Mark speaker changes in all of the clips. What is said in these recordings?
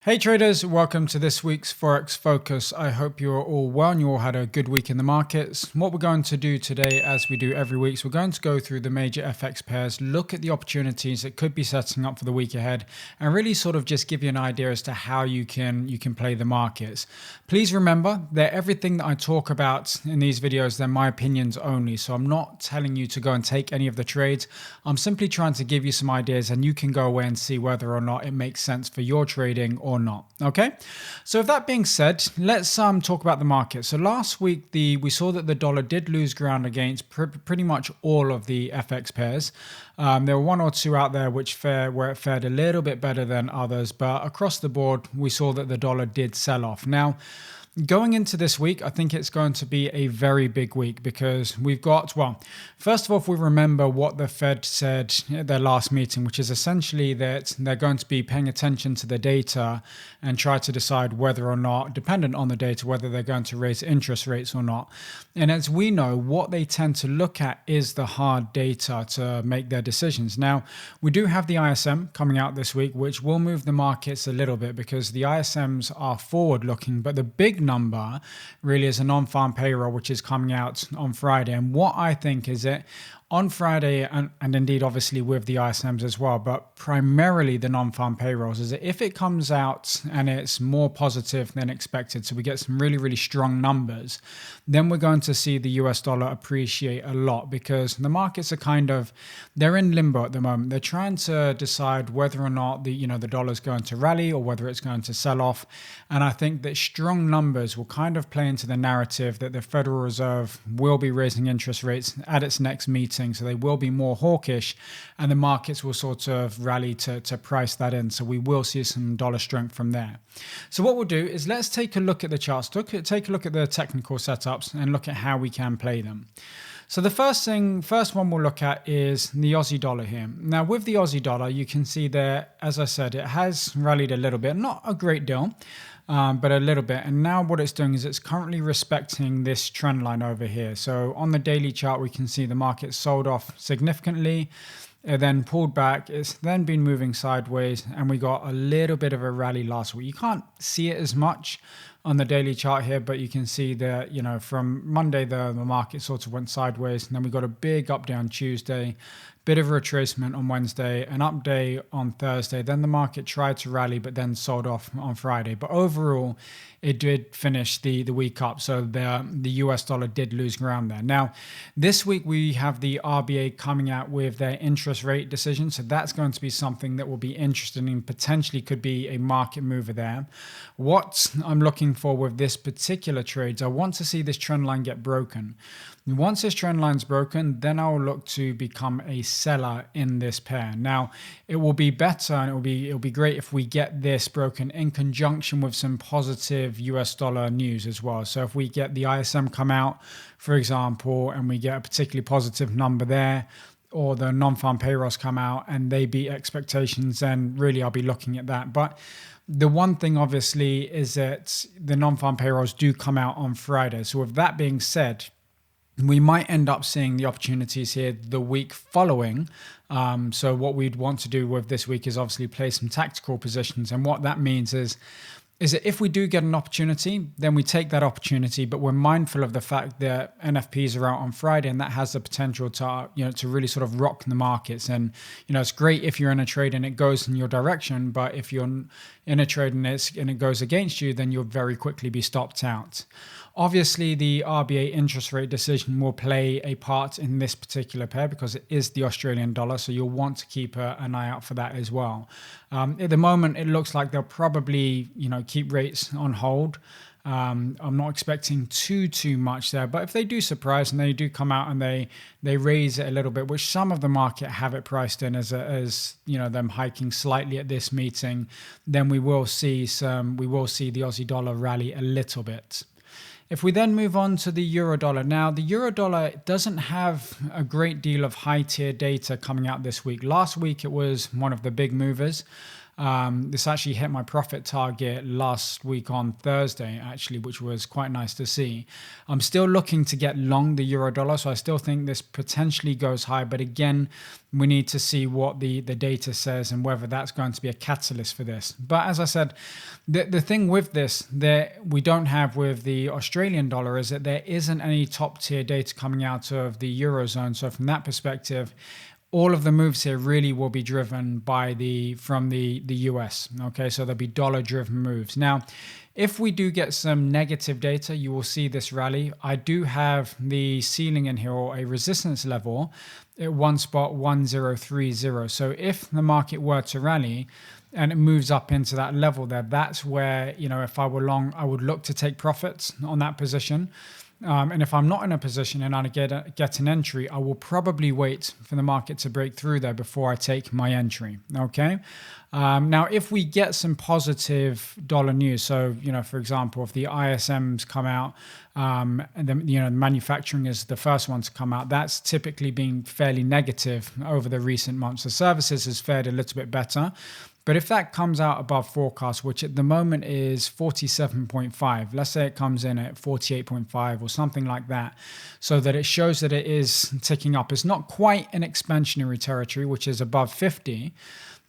Speaker 1: Hey traders, welcome to this week's Forex Focus. I hope you're all well and you all had a good week in the markets. What we're going to do today, as we do every week, is we're going to go through the major FX pairs, look at the opportunities that could be setting up for the week ahead, and really sort of just give you an idea as to how you can play the markets. Please remember that everything that I talk about in these videos, they're my opinions only. So I'm not telling you to go and take any of the trades. I'm simply trying to give you some ideas and you can go away and see whether or not it makes sense for your trading or not. Okay, so with that being said, let's talk about the market. So last week we saw that the dollar did lose ground against pretty much all of the FX pairs. There were one or two out there where it fared a little bit better than others, but across the board we saw that the dollar did sell off. Now, going into this week, I think it's going to be a very big week because we've got, well, first of all, if we remember what the Fed said at their last meeting, which is essentially that they're going to be paying attention to the data and try to decide whether or not, dependent on the data, whether they're going to raise interest rates or not. And as we know, what they tend to look at is the hard data to make their decisions. Now, we do have the ISM coming out this week, which will move the markets a little bit because the ISMs are forward looking, but the big number really is a non-farm payroll, which is coming out on Friday. And what I think is that on Friday, and indeed obviously with the ISMs as well, but primarily the non-farm payrolls, is that if it comes out and it's more positive than expected, so we get some really, really strong numbers, then we're going to see the US dollar appreciate a lot because the markets are they're in limbo at the moment. They're trying to decide whether or not the dollar's going to rally or whether it's going to sell off. And I think that strong numbers will kind of play into the narrative that the Federal Reserve will be raising interest rates at its next meeting. So they will be more hawkish and the markets will sort of rally to price that in. So we will see some dollar strength from there. So what we'll do is let's take a look at the charts, take a look at the technical setups and look at how we can play them. So the first one we'll look at is the Aussie dollar here. Now with the Aussie dollar, you can see there, as I said, it has rallied a little bit, not a great deal, but a little bit. And now what it's doing is it's currently respecting this trend line over here. So on the daily chart, we can see the market sold off significantly. It then pulled back. It's then been moving sideways and we got a little bit of a rally last week. You can't see it as much on the daily chart here, but you can see that, from Monday, the market sort of went sideways and then we got a big up day on Tuesday, bit of a retracement on Wednesday, an up day on Thursday. Then the market tried to rally, but then sold off on Friday. But overall, it did finish the week up. So the US dollar did lose ground there. Now, this week we have the RBA coming out with their interest rate decision. So that's going to be something that will be interesting and potentially could be a market mover there. What I'm looking for with this particular trade, I want to see this trend line get broken. Once this trend line's broken, then I'll look to become a seller in this pair. Now, it will be better and it'll be great if we get this broken in conjunction with some positive US dollar news as well. So if we get the ISM come out, for example, and we get a particularly positive number there, or the non-farm payrolls come out and they beat expectations, then really I'll be looking at that. But the one thing obviously is that the non-farm payrolls do come out on Friday. So with that being said, we might end up seeing the opportunities here the week following. So what we'd want to do with this week is obviously play some tactical positions. And what that means is that if we do get an opportunity, then we take that opportunity, but we're mindful of the fact that NFPs are out on Friday and that has the potential to, to really sort of rock the markets. And, it's great if you're in a trade and it goes in your direction, but if you're in a trade and it goes against you, then you'll very quickly be stopped out. Obviously, the RBA interest rate decision will play a part in this particular pair because it is the Australian dollar, so you'll want to keep an eye out for that as well. At the moment, it looks like they'll probably, keep rates on hold. I'm not expecting too much there, but if they do surprise and they do come out and they raise it a little bit, which some of the market have it priced in as them hiking slightly at this meeting, then we will see the Aussie dollar rally a little bit. If we then move on to the euro dollar, now the euro dollar doesn't have a great deal of high tier data coming out this week. Last week it was one of the big movers. This actually hit my profit target last week on Thursday, actually, which was quite nice to see. I'm still looking to get long the euro dollar, so I still think this potentially goes high. But again, we need to see what the data says and whether that's going to be a catalyst for this. But as I said, the thing with this that we don't have with the Australian dollar is that there isn't any top tier data coming out of the Eurozone. So from that perspective, all of the moves here really will be driven by from the US. Okay, so there'll be dollar driven moves. Now, if we do get some negative data, you will see this rally. I do have the ceiling in here, or a resistance level at 1030. So if the market were to rally and it moves up into that level there, that's where, if I were long, I would look to take profits on that position. And if I'm not in a position and I get an entry, I will probably wait for the market to break through there before I take my entry. Okay. Now, if we get some positive dollar news, so for example, if the ISMs come out, and then manufacturing is the first one to come out, that's typically been fairly negative over the recent months. The services has fared a little bit better. But if that comes out above forecast, which at the moment is 47.5, let's say it comes in at 48.5 or something like that, so that it shows that it is ticking up. It's not quite an expansionary territory, which is above 50.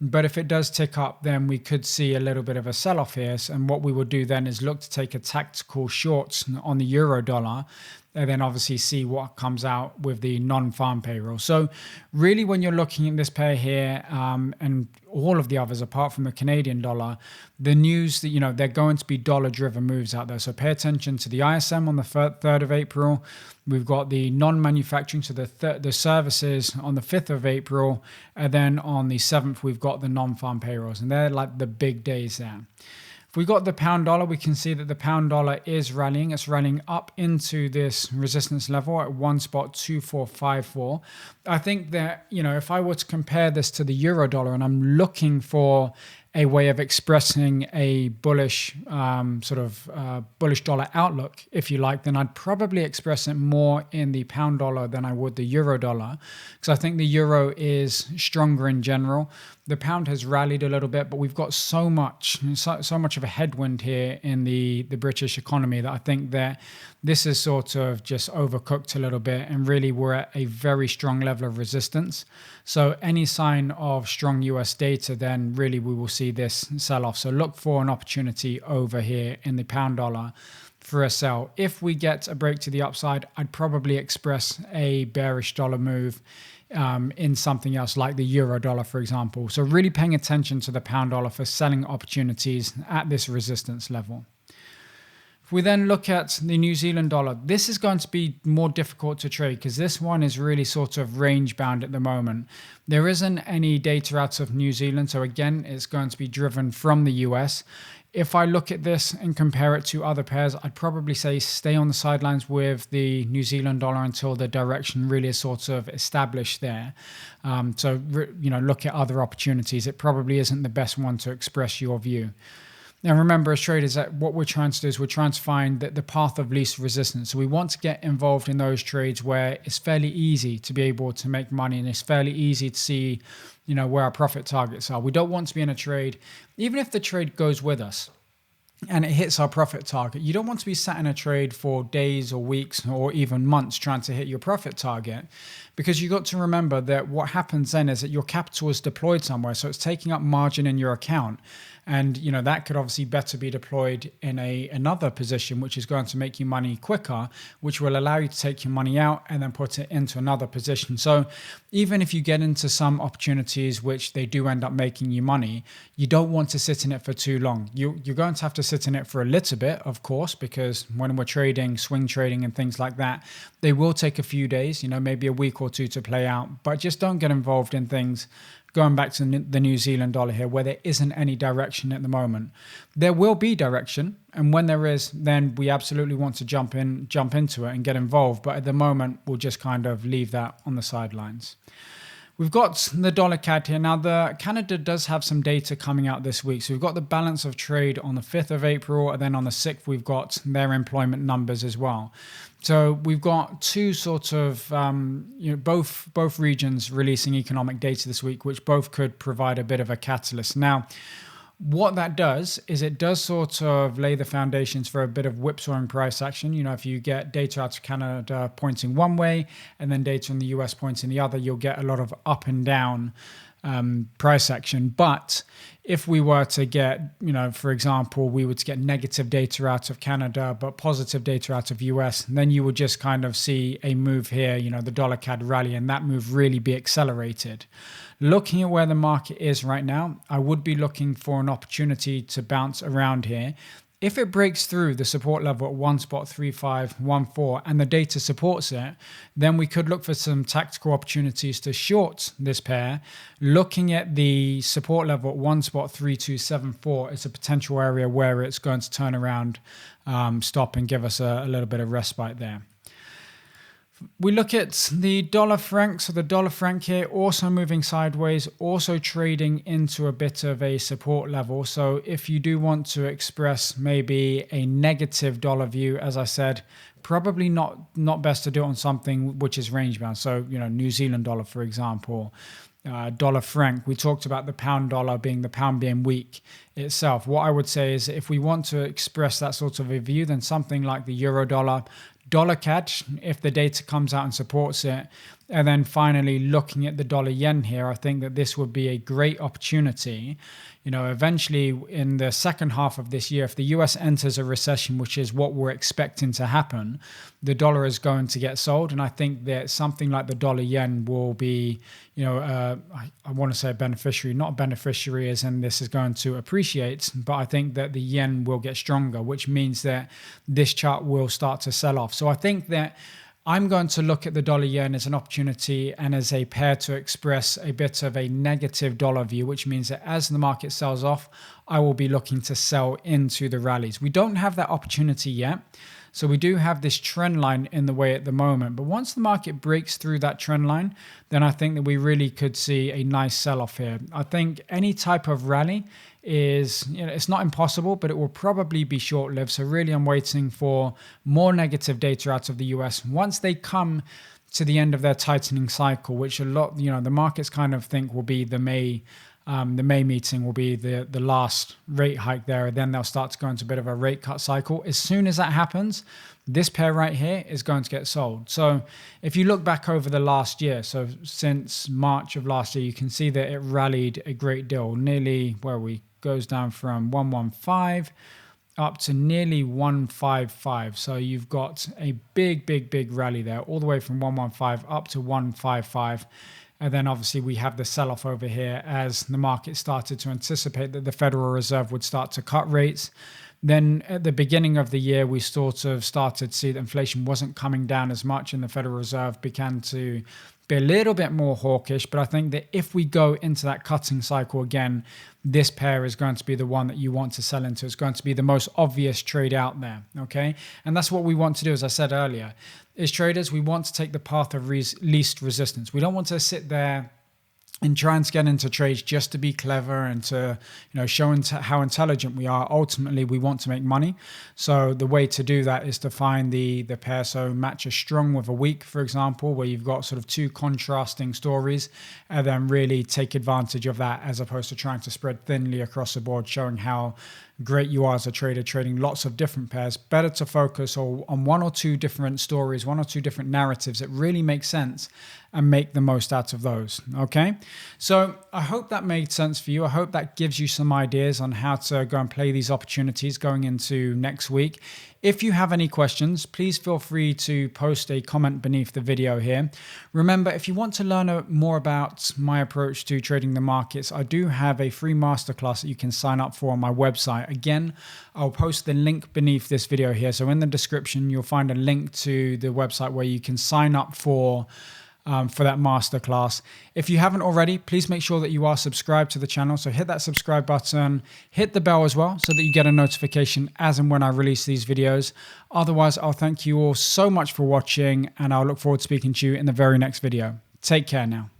Speaker 1: But if it does tick up, then we could see a little bit of a sell-off here. And what we would do then is look to take a tactical short on the euro dollar, and then obviously see what comes out with the non-farm payroll. So really, when you're looking at this pair here, and all of the others apart from the Canadian dollar, the news that, they're going to be dollar-driven moves out there. So pay attention to the ISM on the 3rd of April. We've got the non-manufacturing, so the services on the 5th of April. And then on the 7th, we've got the non-farm payrolls. And they're like the big days there. If we got the pound dollar, we can see that the pound dollar is rallying. It's rallying up into this resistance level at 1.2454. I think that, if I were to compare this to the euro dollar, and I'm looking for a way of expressing a bullish bullish dollar outlook, if you like, then I'd probably express it more in the pound dollar than I would the euro dollar, because I think the euro is stronger in general. The pound has rallied a little bit, but we've got so much of a headwind here in the British economy that I think that this is sort of just overcooked a little bit, and really we're at a very strong level of resistance. So any sign of strong US data, then really we will see this sell off. So look for an opportunity over here in the pound dollar for a sell. If we get a break to the upside, I'd probably express a bearish dollar move in something else like the euro dollar, for example. So really paying attention to the pound dollar for selling opportunities at this resistance level. If we then look at the New Zealand dollar, this is going to be more difficult to trade because this one is really sort of range bound at the moment. There isn't any data out of New Zealand, so again, it's going to be driven from the US. If I look at this and compare it to other pairs, I'd probably say stay on the sidelines with the New Zealand dollar until the direction really is sort of established there. So look at other opportunities. It probably isn't the best one to express your view. Now, remember, as traders, that what we're trying to do is we're trying to find the path of least resistance. So we want to get involved in those trades where it's fairly easy to be able to make money and it's fairly easy to see, where our profit targets are. We don't want to be in a trade, even if the trade goes with us and it hits our profit target. You don't want to be sat in a trade for days or weeks or even months trying to hit your profit target, because you've got to remember that what happens then is that your capital is deployed somewhere. So it's taking up margin in your account. And, that could obviously better be deployed in another position, which is going to make you money quicker, which will allow you to take your money out and then put it into another position. So even if you get into some opportunities, which they do end up making you money, you don't want to sit in it for too long. You're going to have to sit in it for a little bit, of course, because when we're trading, swing trading and things like that, they will take a few days, maybe a week or two to play out, but just don't get involved in things. Going back to the New Zealand dollar here, where there isn't any direction at the moment. There will be direction, and when there is, then we absolutely want to jump into it and get involved. But at the moment, we'll just kind of leave that on the sidelines. We've got the dollar CAD here. Now, Canada does have some data coming out this week. So we've got the balance of trade on the 5th of April, and then on the 6th, we've got their employment numbers as well. So we've got two sort of, both regions releasing economic data this week, which both could provide a bit of a catalyst. Now, what that does is it does sort of lay the foundations for a bit of whipsawing price action. You know, if you get data out of Canada pointing one way and then data in the US pointing the other, you'll get a lot of up and down price action. But if we were to get, for example, we would get negative data out of Canada, but positive data out of US, then you would just kind of see a move here, the dollar CAD rally, and that move really be accelerated. Looking at where the market is right now, I would be looking for an opportunity to bounce around here. If it breaks through the support level at 1.3514 and the data supports it, then we could look for some tactical opportunities to short this pair. Looking at the support level at 1.3274 is a potential area where it's going to turn around, stop and give us a little bit of respite there. We look at the dollar franc. So the dollar franc here also moving sideways, also trading into a bit of a support level. So if you do want to express maybe a negative dollar view, as I said, probably not best to do it on something which is range bound. So, New Zealand dollar, for example, dollar franc. We talked about the pound dollar being weak itself. What I would say is if we want to express that sort of a view, then something like the euro dollar, dollar CAD, if the data comes out and supports it. And then finally, looking at the dollar yen here, I think that this would be a great opportunity. Eventually in the second half of this year, if the US enters a recession, which is what we're expecting to happen, the dollar is going to get sold. And I think that something like the dollar yen will be, I want to say a beneficiary, not a beneficiary as in this is going to appreciate, but I think that the yen will get stronger, which means that this chart will start to sell off. So I think that I'm going to look at the dollar yen as an opportunity and as a pair to express a bit of a negative dollar view, which means that as the market sells off, I will be looking to sell into the rallies. We don't have that opportunity yet. So we do have this trend line in the way at the moment. But once the market breaks through that trend line, then I think that we really could see a nice sell-off here. I think any type of rally is, it's not impossible, but it will probably be short-lived. So really I'm waiting for more negative data out of the US. Once they come to the end of their tightening cycle, which a lot, the markets kind of think will be the May meeting will be the last rate hike there. Then they'll start to go into a bit of a rate cut cycle. As soon as that happens, this pair right here is going to get sold. So if you look back over the last year, so since March of last year, you can see that it rallied a great deal, nearly goes down from 115 up to nearly 155. So you've got a big rally there, all the way from 115 up to 155. And then obviously we have the sell-off over here as the market started to anticipate that the Federal Reserve would start to cut rates. Then at the beginning of the year, we sort of started to see that inflation wasn't coming down as much and the Federal Reserve began to be a little bit more hawkish. But I think that if we go into that cutting cycle again, this pair is going to be the one that you want to sell into. It's going to be the most obvious trade out there, okay? And that's what we want to do, as I said earlier. As traders, we want to take the path of least resistance. We don't want to sit there and trying to get into trades just to be clever and to, show how intelligent we are. Ultimately, we want to make money. So the way to do that is to find the pair. So match a strong with a weak, for example, where you've got sort of two contrasting stories, and then really take advantage of that as opposed to trying to spread thinly across the board, showing how great you are as a trader trading lots of different pairs. Better to focus on one or two different stories, one or two different narratives that really make sense and make the most out of those. Okay, so I hope that made sense for you. I hope that gives you some ideas on how to go and play these opportunities going into next week. If you have any questions, please feel free to post a comment beneath the video here. Remember, if you want to learn more about my approach to trading the markets, I do have a free masterclass that you can sign up for on my website. Again, I'll post the link beneath this video here. So in the description, you'll find a link to the website where you can sign up for that masterclass. If you haven't already, please make sure that you are subscribed to the channel. So hit that subscribe button, hit the bell as well so that you get a notification as and when I release these videos. Otherwise, I'll thank you all so much for watching and I'll look forward to speaking to you in the very next video. Take care now.